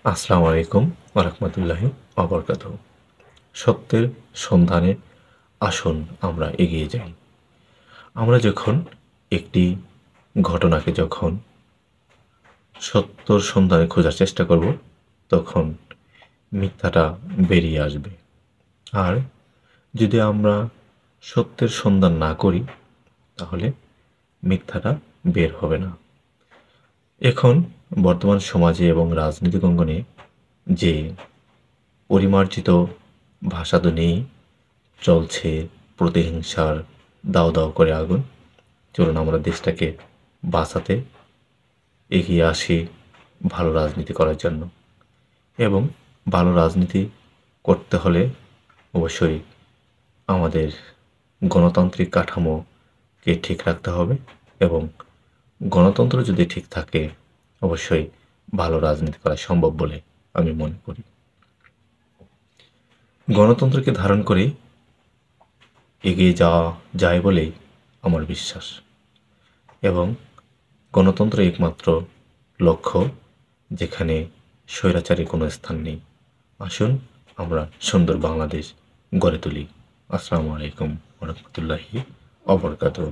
আসসালামু আলাইকুম ওরহমতুল্লাহি অবরকাতুহ। সত্যের সন্ধানে আসুন আমরা এগিয়ে যাই। আমরা যখন একটি ঘটনাকে সত্যর সন্ধানে খোঁজার চেষ্টা করব, তখন মিথ্যাটা বেরিয়ে আসবে। আর যদি আমরা সত্যের সন্ধান না করি, তাহলে মিথ্যাটা বের হবে না। এখন বর্তমান সমাজে এবং রাজনৈতিক অঙ্গনে যে পরিমার্জিত ভাষাধ্বনি চলছে, প্রতিহিংসার দাউ দাউ করে আগুন। চলুন আমরা দেশটাকে বাঁচাতে এগিয়ে আসি ভালো রাজনীতি করার জন্য। এবং ভালো রাজনীতি করতে হলে অবশ্যই আমাদের গণতান্ত্রিক কাঠামোকে ঠিক রাখতে হবে, এবং গণতন্ত্র যদি ঠিক থাকে, অবশ্যই ভালো রাজনীতি করা সম্ভব বলে আমি মনে করি। গণতন্ত্রকে ধারণ করে এগিয়ে যাওয়া যায় বলেই আমার বিশ্বাস, এবং গণতন্ত্র একমাত্র লক্ষ্য যেখানে স্বৈরাচারী কোনো স্থান নেই। আসুন আমরা সুন্দর বাংলাদেশ গড়ে তুলি। আসসালামু আলাইকুম ওরহমতুল্লাহি অবরকাতুহ।